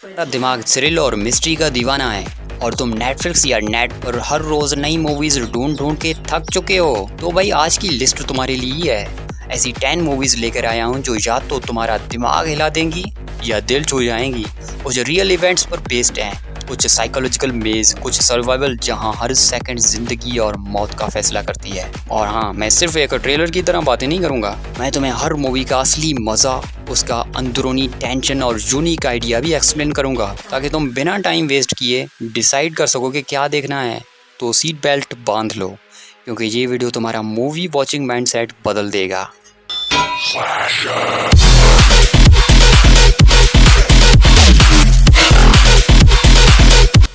तेरा दिमाग थ्रिल और मिस्ट्री का दीवाना है और तुम नेटफ्लिक्स या नेट पर हर रोज नई मूवीज ढूंढ ढूंढ के थक चुके हो, तो भाई आज की लिस्ट तुम्हारे लिए ही है। ऐसी 10 मूवीज लेकर आया हूँ जो या तो तुम्हारा दिमाग हिला देंगी या दिल छू जाएंगी। कुछ रियल इवेंट्स पर बेस्ड हैं, कुछ साइकोलॉजिकल मेज, कुछ सर्वाइवल जहां हर सेकंड जिंदगी और मौत का फैसला करती है। और हाँ, मैं सिर्फ एक ट्रेलर की तरह बातें नहीं करूंगा, मैं तुम्हें हर मूवी का असली मजा, उसका अंदरूनी टेंशन और यूनिक आइडिया भी एक्सप्लेन करूंगा, ताकि तुम बिना टाइम वेस्ट किए डिसाइड कर सको कि क्या देखना है। तो सीट बेल्ट बांध लो, क्योंकि ये वीडियो तुम्हारा मूवी वॉचिंग माइंडसेट बदल देगा।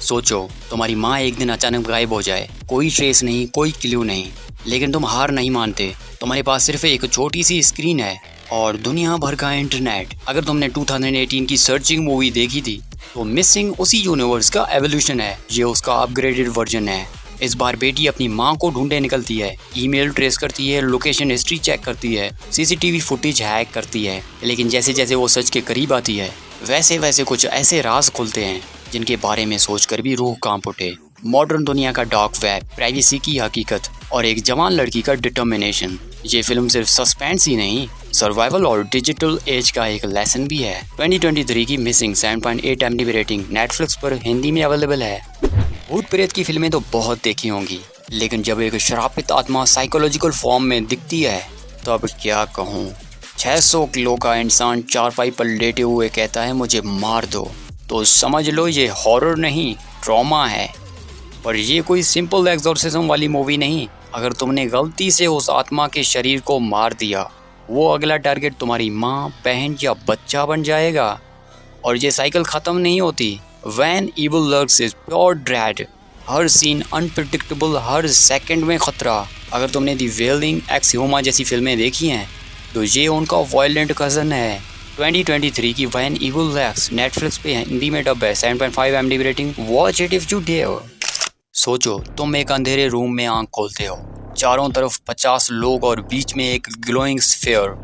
सोचो, तुम्हारी माँ एक दिन अचानक गायब हो जाए, कोई ट्रेस नहीं, कोई क्लू नहीं, लेकिन तुम हार नहीं मानते। तुम्हारे पास सिर्फ एक छोटी सी स्क्रीन है और दुनिया भर का इंटरनेट। अगर तुमने 2018 की सर्चिंग मूवी देखी थी, तो मिसिंग उसी यूनिवर्स का एवोल्यूशन है, ये उसका अपग्रेडेड वर्जन है। इस बार बेटी अपनी माँ को ढूंढे निकलती है, ईमेल ट्रेस करती है, लोकेशन हिस्ट्री चेक करती है, सीसीटीवी फुटेज हैक करती है, लेकिन जैसे जैसे वो सच के करीब आती है, वैसे वैसे कुछ ऐसे राज खुलते हैं जिनके बारे में सोचकर भी रूह कांप उठे। मॉडर्न दुनिया का डार्क वेब, प्राइवेसी की हकीकत और एक जवान लड़की का डिटर्मिनेशन। ये फिल्म सिर्फ सस्पेंस ही नहीं, सर्वाइवल और डिजिटल एज का एक लेसन भी है। 2023 की मिसिंग 7.8 MDB रेटिंग नेटफ्लिक्स पर हिंदी में अवेलेबल है। भूत प्रेत की फिल्में तो बहुत देखी होंगी, लेकिन जब एक श्रापित आत्मा साइकोलॉजिकल फॉर्म में दिखती है, तो अब क्या कहूँ। 600 किलो का इंसान चारपाई पर लेटे हुए कहता है मुझे मार दो, तो समझ लो ये हॉरर नहीं, ट्रॉमा है। पर ये कोई सिंपल एक्सोर्सिज्म वाली मूवी नहीं। अगर तुमने गलती से उस आत्मा के शरीर को मार दिया, वो अगला टारगेट तुम्हारी माँ, बहन या बच्चा बन जाएगा। और ये साइकिल ख़त्म नहीं होती। When evil lurks is pure dread, हर सीन अनप्रिडिक्टेबल, हर सेकंड में खतरा। अगर तुमने दी वेलिंग, एक्सह्यूमा जैसी फिल्में देखी हैं, तो ये उनका वायलेंट कज़न है। 2023 की When Evil Lurks नेटफ्लिक्स पे हिंदी में डब है, 7.5 MDB rating. Watch it if you dare. सोचो, तुम एक अंधेरे रूम में आंख खोलते हो, चारों तरफ 50 लोग और बीच में एक ग्लोइंग स्फीयर।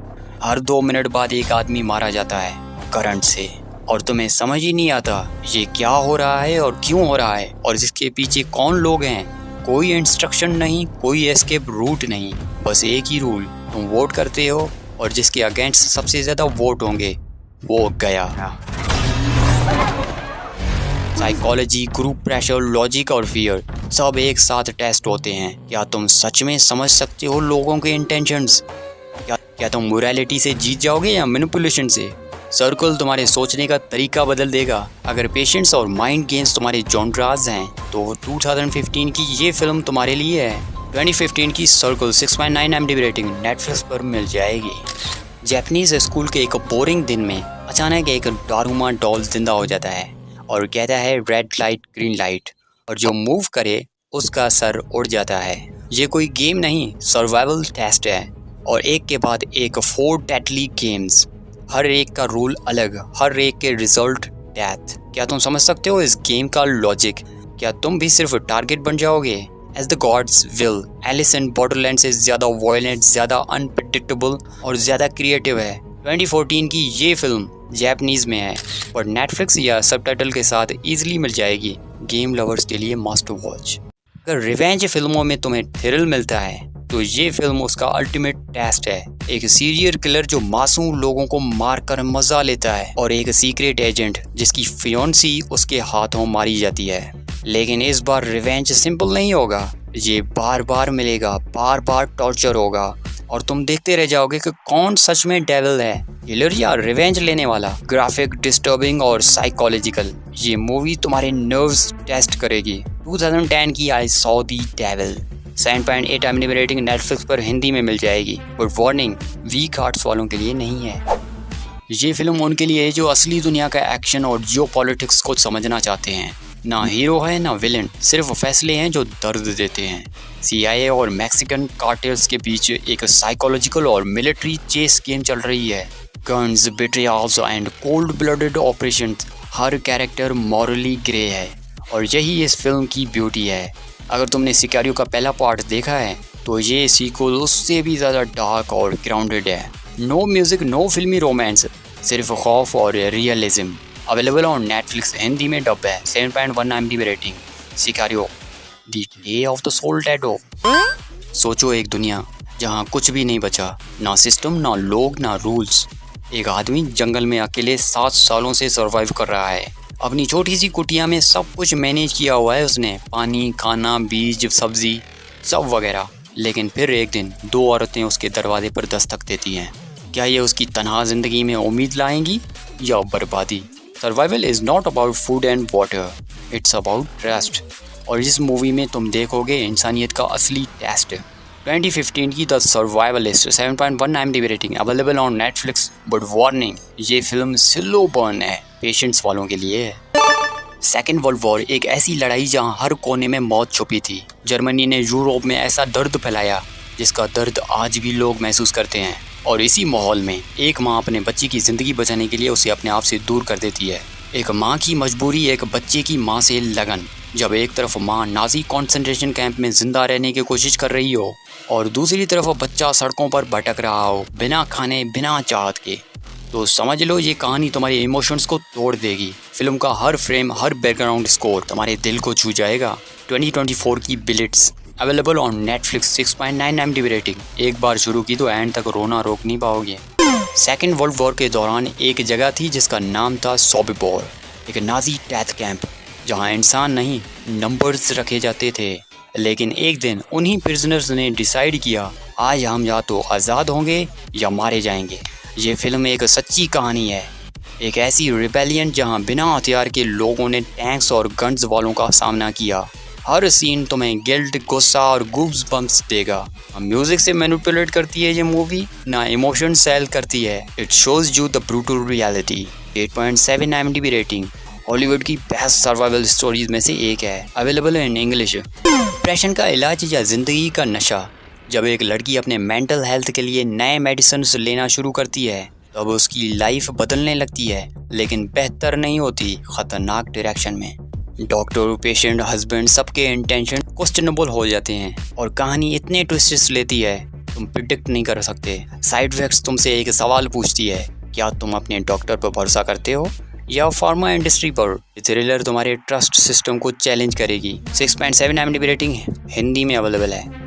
हर 2 मिनट बाद एक आदमी मारा जाता है करंट से, और तुम्हें समझ ही नहीं आता ये क्या हो रहा है और क्यों हो रहा है और इसके पीछे कौन लोग हैं। कोई इंस्ट्रक्शन नहीं, कोई एस्केप रूट नहीं, बस एक ही रूल, तुम वोट करते हो और जिसके अगेंस्ट सबसे ज़्यादा वोट होंगे वो गया। साइकोलॉजी, ग्रुप प्रेशर, लॉजिक और फियर सब एक साथ टेस्ट होते हैं। क्या तुम सच में समझ सकते हो लोगों के इंटेंशंस? क्या तुम मोरालिटी से जीत जाओगे या मैनिपुलेशन से? सर्कल तुम्हारे सोचने का तरीका बदल देगा। अगर पेशेंस और माइंड गेम्स तुम्हारे जॉनराज हैं, तो 2015 की ये फिल्म तुम्हारे लिए है। 2015 की सर्कल 6.9 MDB रेटिंग नेटफ्लिक्स पर मिल जाएगी। जापानीज स्कूल के एक बोरिंग दिन में अचानक एक दारुमा डॉल जिंदा हो जाता है और कहता है रेड लाइट ग्रीन लाइट, और जो मूव करे उसका सर उड़ जाता है। ये कोई गेम नहीं, सर्वाइवल टेस्ट है, और एक के बाद एक 4 डेडली गेम्स, हर एक का रूल अलग, हर एक के रिजल्ट डेथ। क्या तुम समझ सकते हो इस गेम का लॉजिक? क्या तुम भी सिर्फ टारगेट बन जाओगे? As the gods will. Alice in Borderland से ज़्यादा वायलेंट, ज़्यादा अनप्रिडिक्टेबल और ज़्यादा क्रिएटिव है। 2014 की ये फिल्म जापानीज में है, पर नेटफ्लिक्स या सबटाइटल के साथ ईजिली मिल जाएगी। गेम लवर्स के लिए मस्ट वॉच। अगर रिवेंज फिल्मों में तुम्हें थ्रिल मिलता है, तो ये फिल्म उसका अल्टीमेट टेस्ट है। एक सीरियल किलर जो मासूम लोगों को मारकर मजा लेता है, और एक सीक्रेट एजेंट जिसकी फियोन्सी उसके हाथों मारी जाती है। लेकिन इस बार रिवेंज सिंपल नहीं होगा, ये बार बार मिलेगा, बार बार टॉर्चर होगा, और तुम देखते रह जाओगे कि कौन सच में डेविल है, किलर या रिवेंज लेने वाला। ग्राफिक, डिस्टर्बिंग और साइकोलॉजिकल, ये मूवी तुम्हारे नर्व्स टेस्ट करेगी। 2010 की I saw the devil 7.8 MDB rating Netflix पर हिंदी में मिल जाएगी। बट वार्निंग, वीक हार्ट्स वालों के लिए नहीं है। ये फिल्म उनके लिए है जो असली दुनिया का एक्शन और जियोपॉलिटिक्स को समझना चाहते हैं। ना हीरो है ना विलन, सिर्फ फैसले हैं जो दर्द देते हैं। CIA और मैक्सिकन कार्टेल्स के बीच एक साइकोलॉजिकल और मिलिट्री चेस गेम चल रही है। Guns, betrayals and cold blooded operation, हर कैरेक्टर मॉरली ग्रे है, और यही इस फिल्म की ब्यूटी है। अगर तुमने सिकारियो का पहला पार्ट देखा है, तो ये सीक्वल उससे भी ज़्यादा डार्क और ग्राउंडेड है। नो म्यूज़िक, नो फिल्मी रोमांस, सिर्फ खौफ और realism. Available on Netflix, Hindi में डब है, 7.1 IMDb rating. Sicario the day of the Soldado. सोचो एक दुनिया जहाँ कुछ भी नहीं बचा, ना सिस्टम, ना लोग, ना रूल्स। एक आदमी जंगल में अकेले 7 सालों से सरवाइव कर रहा है। अपनी छोटी सी कुटिया में सब कुछ मैनेज किया हुआ है उसने, पानी, खाना, बीज, सब्जी सब वगैरह। लेकिन फिर एक दिन 2 औरतें उसके दरवाजे पर दस्तक देती हैं। क्या ये उसकी तन्हा जिंदगी में उम्मीद लाएंगी या बर्बादी? Survival is not about food and water, it's about trust. और इस मूवी में तुम देखोगे इंसानियत का असली टेस्ट। 2015 की the सर्वाइवलिस्ट, 7.1 IMDb rating, available on Netflix. But warning, ये फिल्म स्लो बर्न है, पेशेंट्स वालों के लिए है। सेकेंड वर्ल्ड वॉर एक ऐसी लड़ाई जहां हर कोने में मौत छुपी थी। जर्मनी ने यूरोप में ऐसा दर्द फैलाया जिसका दर्द आज भी लोग महसूस करते हैं। और इसी माहौल में एक माँ अपने बच्चे की ज़िंदगी बचाने के लिए उसे अपने आप से दूर कर देती है। एक माँ की मजबूरी, एक बच्चे की माँ से लगन। जब एक तरफ माँ नाजी कॉन्सेंट्रेशन कैंप में जिंदा रहने की कोशिश कर रही हो और दूसरी तरफ बच्चा सड़कों पर भटक रहा हो, बिना खाने, बिना चाहत के, तो समझ लो ये कहानी तुम्हारे इमोशंस को तोड़ देगी। फिल्म का हर फ्रेम, हर बैकग्राउंड स्कोर तुम्हारे दिल को छू जाएगा। 2024 की बिलिट्स, available on Netflix, 6.9 IMDb rating. एक बार शुरू की तो एंड तक रोना रोक नहीं पाओगे। सेकेंड वर्ल्ड वॉर के दौरान एक जगह थी जिसका नाम था सोबिबोर, एक नाजी डेथ कैंप जहां इंसान नहीं नंबर्स रखे जाते थे। लेकिन एक दिन उन्हीं प्रिजनर्स ने डिसाइड किया, आज हम या तो आज़ाद होंगे या मारे जाएंगे। ये फिल्म एक सच्ची कहानी है, एक ऐसी रिबेलियन जहां बिना हथियार के लोगों ने टैंक्स और गन्स वालों का सामना किया। हर सीन तुम्हें गिल्ट, गुस्सा और गूब्स बम्प्स देगा। म्यूजिक से मैनिपुलेट करती है ये मूवी, ना इमोशन सेल करती है। It shows you the brutal reality. 8.7 IMDb rating, Hollywood की बेस्ट सर्वाइवल स्टोरीज में से एक है, अवेलेबल इन इंग्लिश। डिप्रेशन का इलाज या जिंदगी का नशा। जब एक लड़की अपने मेंटल हेल्थ के लिए नए मेडिसिन लेना शुरू करती है तब उसकी लाइफ बदलने लगती है, लेकिन बेहतर नहीं होती, खतरनाक डायरेक्शन में। डॉक्टर, पेशेंट, हस्बैंड, सबके इंटेंशन क्वेश्चनेबल हो जाते हैं और कहानी इतने ट्विस्ट्स लेती है तुम प्रिडिक्ट नहीं कर सकते। साइड इफेक्ट्स तुमसे एक सवाल पूछती है, क्या तुम अपने डॉक्टर पर भरोसा करते हो या फार्मा इंडस्ट्री पर? थ्रिलर तुम्हारे ट्रस्ट सिस्टम को चैलेंज करेगी। 6.7 IMDb रेटिंग, हिंदी में अवेलेबल है।